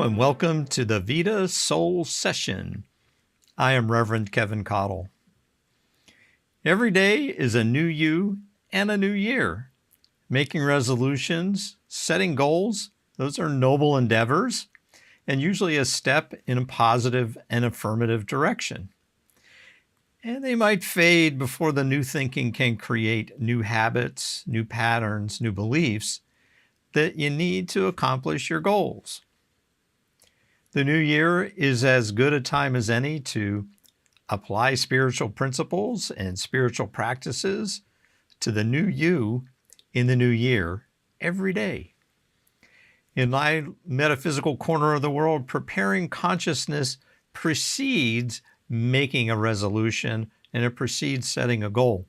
and welcome to the Vida Soul Session. I am Reverend Keven Kadel. Every day is a new you and a new year. Making resolutions, setting goals, those are noble endeavors and usually a step in a positive and affirmative direction. And they might fade before the new thinking can create new habits, new patterns, new beliefs that you need to accomplish your goals. The new year is as good a time as any to apply spiritual principles and spiritual practices to the new you in the new year every day. In my metaphysical corner of the world, preparing consciousness precedes making a resolution and it precedes setting a goal.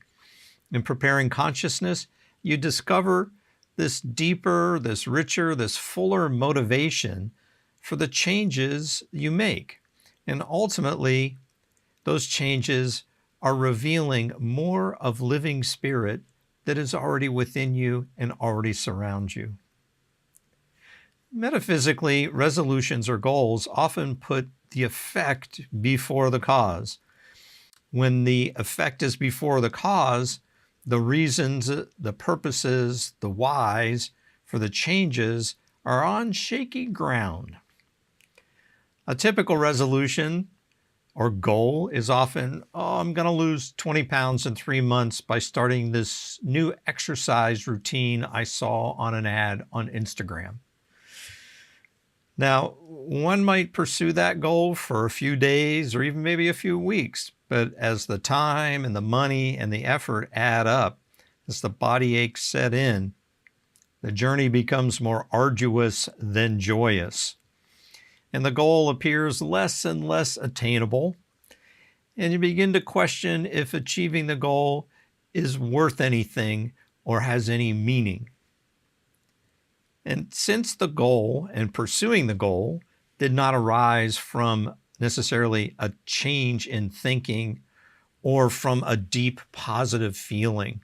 In preparing consciousness, you discover this deeper, this richer, this fuller motivation for the changes you make. And ultimately, those changes are revealing more of living spirit that is already within you and already surrounds you. Metaphysically, resolutions or goals often put the effect before the cause. When the effect is before the cause, the reasons, the purposes, the whys for the changes are on shaky ground. A typical resolution or goal is often, I'm going to lose 20 pounds in 3 months by starting this new exercise routine I saw on an ad on Instagram. Now, one might pursue that goal for a few days or even maybe a few weeks, but as the time and the money and the effort add up, as the body aches set in, the journey becomes more arduous than joyous. And the goal appears less and less attainable, and you begin to question if achieving the goal is worth anything or has any meaning. And since the goal and pursuing the goal did not arise from necessarily a change in thinking or from a deep positive feeling,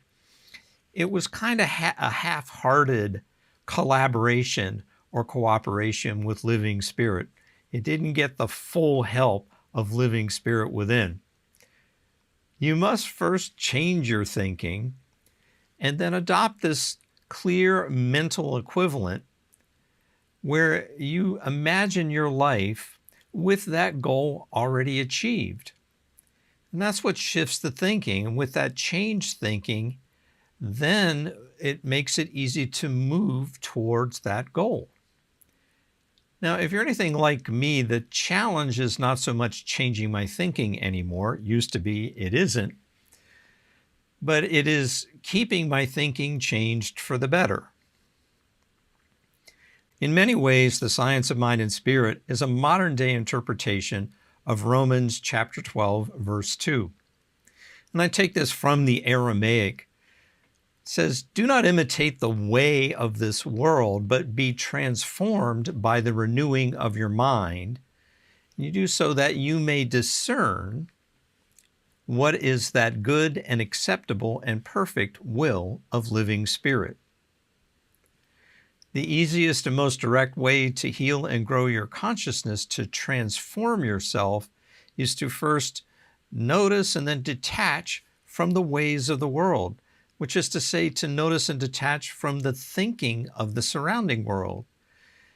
it was kind of a half-hearted collaboration or cooperation with living spirit. It didn't get the full help of living spirit within. You must first change your thinking and then adopt this clear mental equivalent where you imagine your life with that goal already achieved. And that's what shifts the thinking. And with that changed thinking, then it makes it easy to move towards that goal. Now, if you're anything like me, the challenge is not so much changing my thinking anymore. It used to be, it isn't. But it is keeping my thinking changed for the better. In many ways, the science of mind and spirit is a modern-day interpretation of Romans chapter 12, verse 2. And I take this from the Aramaic. It says, "Do not imitate the way of this world, but be transformed by the renewing of your mind. You do so that you may discern what is that good and acceptable and perfect will of living spirit." The easiest and most direct way to heal and grow your consciousness, to transform yourself, is to first notice and then detach from the ways of the world, which is to say, to notice and detach from the thinking of the surrounding world.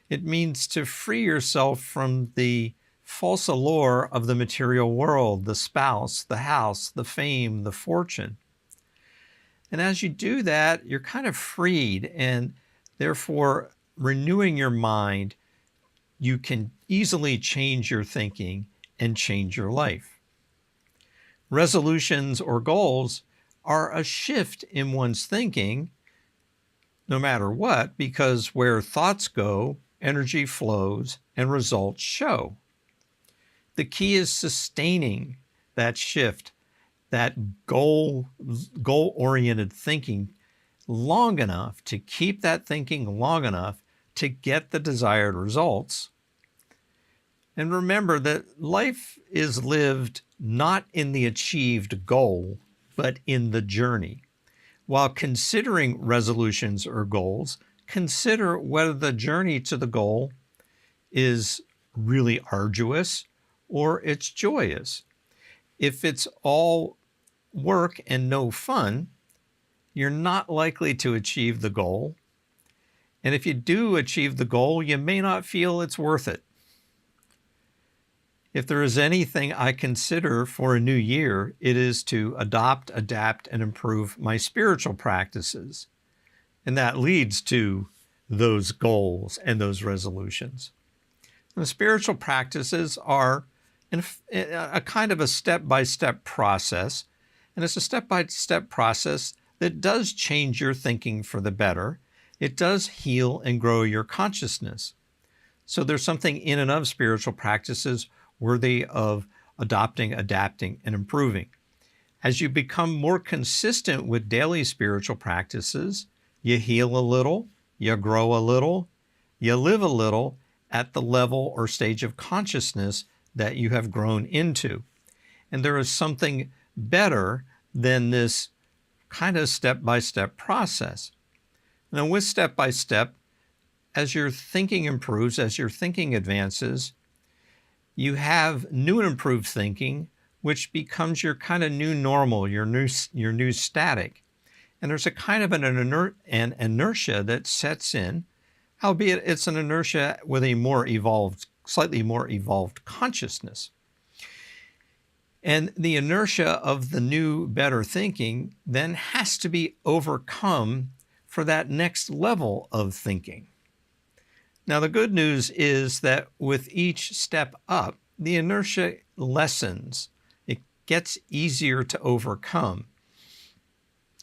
It means to free yourself from the false allure of the material world, the spouse, the house, the fame, the fortune. And as you do that, you're kind of freed, and therefore, renewing your mind, you can easily change your thinking and change your life. Resolutions or goals are a shift in one's thinking, no matter what, because where thoughts go, energy flows and results show. The key is sustaining that shift, that goal-oriented thinking long enough to keep that thinking long enough to get the desired results. And remember that life is lived not in the achieved goal, but in the journey. While considering resolutions or goals, consider whether the journey to the goal is really arduous or it's joyous. If it's all work and no fun, you're not likely to achieve the goal. And if you do achieve the goal, you may not feel it's worth it. If there is anything I consider for a new year, it is to adopt, adapt, and improve my spiritual practices. And that leads to those goals and those resolutions. And the spiritual practices are a kind of a step-by-step process. And it's a step-by-step process that does change your thinking for the better. It does heal and grow your consciousness. So there's something in and of spiritual practices worthy of adopting, adapting, and improving. As you become more consistent with daily spiritual practices, you heal a little, you grow a little, you live a little at the level or stage of consciousness that you have grown into. And there is something better than this kind of step-by-step process. Now, with step-by-step, as your thinking improves, as your thinking advances, you have new and improved thinking, which becomes your kind of new normal, your new static. And there's a kind of an inertia that sets in, albeit it's an inertia with a slightly more evolved consciousness. And the inertia of the new, better thinking then has to be overcome for that next level of thinking. Now, the good news is that with each step up, the inertia lessens. It gets easier to overcome.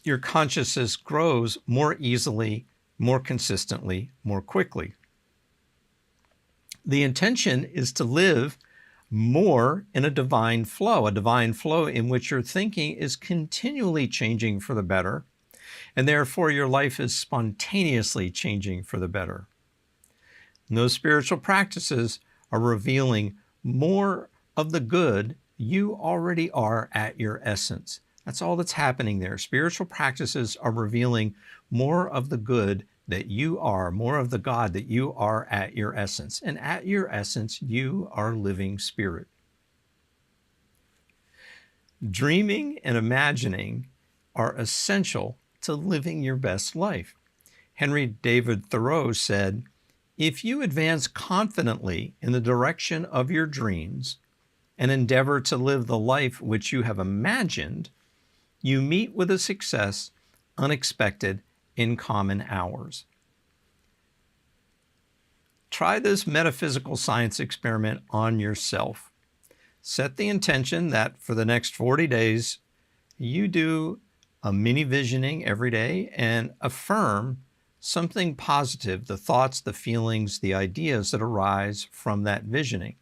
Your consciousness grows more easily, more consistently, more quickly. The intention is to live more in a divine flow in which your thinking is continually changing for the better, and therefore your life is spontaneously changing for the better. And those spiritual practices are revealing more of the good you already are at your essence. That's all that's happening there. Spiritual practices are revealing more of the good that you are, more of the God that you are at your essence. And at your essence, you are living spirit. Dreaming and imagining are essential to living your best life. Henry David Thoreau said, "If you advance confidently in the direction of your dreams and endeavor to live the life which you have imagined, you meet with a success unexpected in common hours." Try this metaphysical science experiment on yourself. Set the intention that for the next 40 days, you do a mini visioning every day and affirm something positive, the thoughts, the feelings, the ideas that arise from that visioning.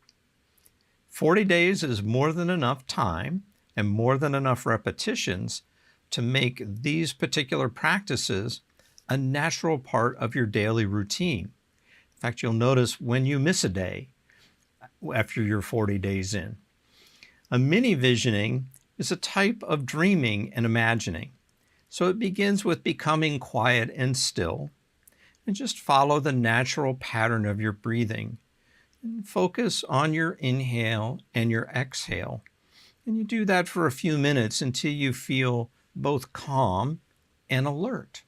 40 days is more than enough time and more than enough repetitions to make these particular practices a natural part of your daily routine. In fact, you'll notice when you miss a day after you're 40 days in. A mini visioning is a type of dreaming and imagining. So it begins with becoming quiet and still, and just follow the natural pattern of your breathing. And focus on your inhale and your exhale. And you do that for a few minutes until you feel both calm and alert.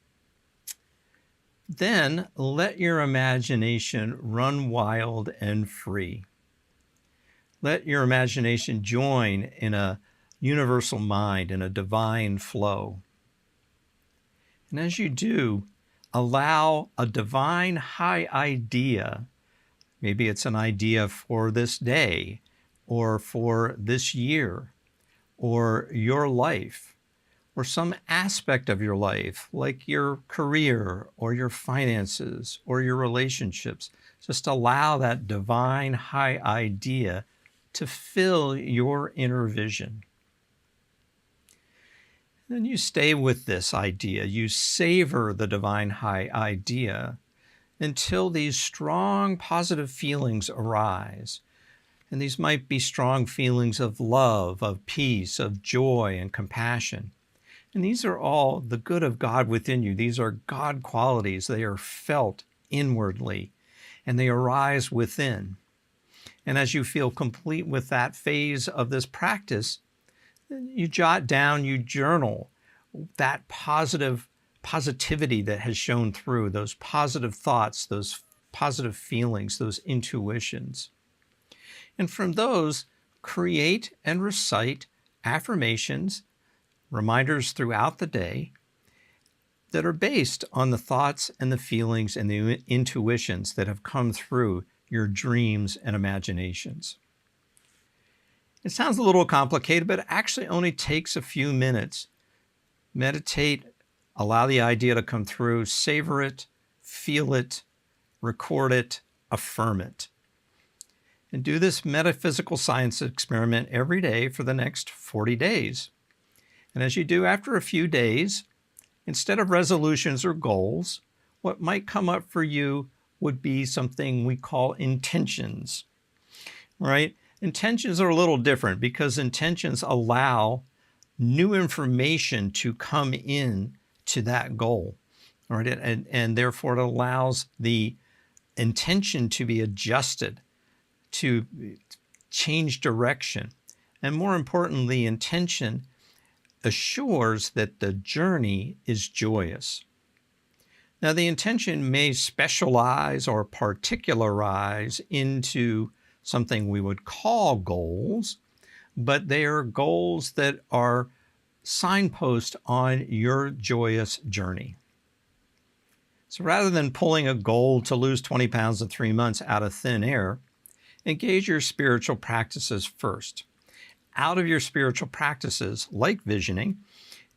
Then let your imagination run wild and free. Let your imagination join in a universal mind, in a divine flow. And as you do, allow a divine high idea, maybe it's an idea for this day, or for this year, or your life, or some aspect of your life, like your career, or your finances, or your relationships. Just allow that divine high idea to fill your inner vision. Then you stay with this idea. You savor the divine high idea until these strong positive feelings arise. And these might be strong feelings of love, of peace, of joy, and compassion. And these are all the good of God within you. These are God qualities. They are felt inwardly, and they arise within. And as you feel complete with that phase of this practice, you jot down, you journal that positivity that has shown through, those positive thoughts, those positive feelings, those intuitions. And from those, create and recite affirmations, reminders throughout the day that are based on the thoughts and the feelings and the intuitions that have come through your dreams and imaginations. It sounds a little complicated, but it actually only takes a few minutes. Meditate, allow the idea to come through, savor it, feel it, record it, affirm it. And do this metaphysical science experiment every day for the next 40 days. And as you do after a few days, instead of resolutions or goals, what might come up for you would be something we call intentions, right? Intentions are a little different because intentions allow new information to come in to that goal, right? And therefore it allows the intention to be adjusted, to change direction. And more importantly, intention assures that the journey is joyous. Now, the intention may specialize or particularize into something we would call goals, but they are goals that are signposts on your joyous journey. So rather than pulling a goal to lose 20 pounds in 3 months out of thin air, engage your spiritual practices first. Out of your spiritual practices, like visioning,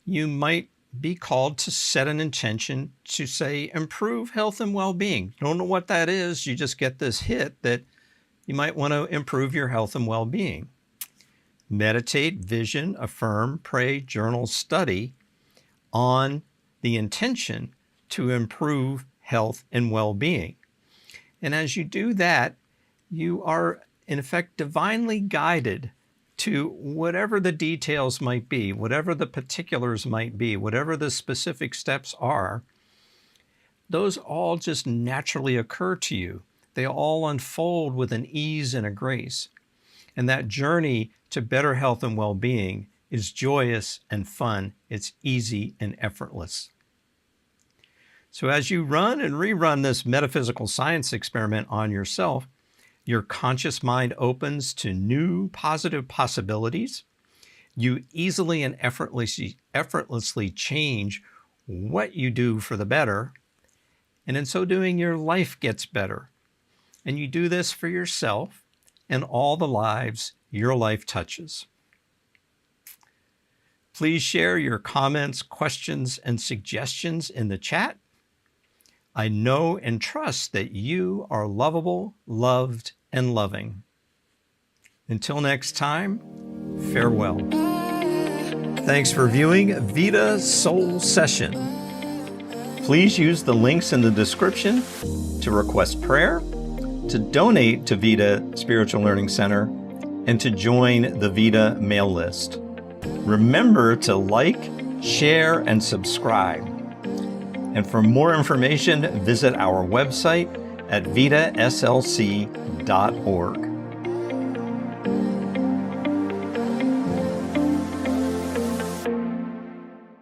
you might be called to set an intention to, say, improve health and well-being. Don't know what that is. You just get this hit that you might want to improve your health and well-being. Meditate, vision, affirm, pray, journal, study on the intention to improve health and well-being. And as you do that, you are, in effect, divinely guided to whatever the details might be, whatever the particulars might be, whatever the specific steps are. Those all just naturally occur to you. They all unfold with an ease and a grace. And that journey to better health and well-being is joyous and fun. It's easy and effortless. So as you run and rerun this metaphysical science experiment on yourself, your conscious mind opens to new positive possibilities. You easily and effortlessly change what you do for the better. And in so doing, your life gets better. And you do this for yourself and all the lives your life touches. Please share your comments, questions, and suggestions in the chat. I know and trust that you are lovable, loved, and loving. Until next time, farewell. Thanks for viewing Vida Soul Session. Please use the links in the description to request prayer, to donate to Vida Spiritual Learning Center, and to join the Vida mail list. Remember to like, share, and subscribe. And for more information, visit our website at vidaslc.org.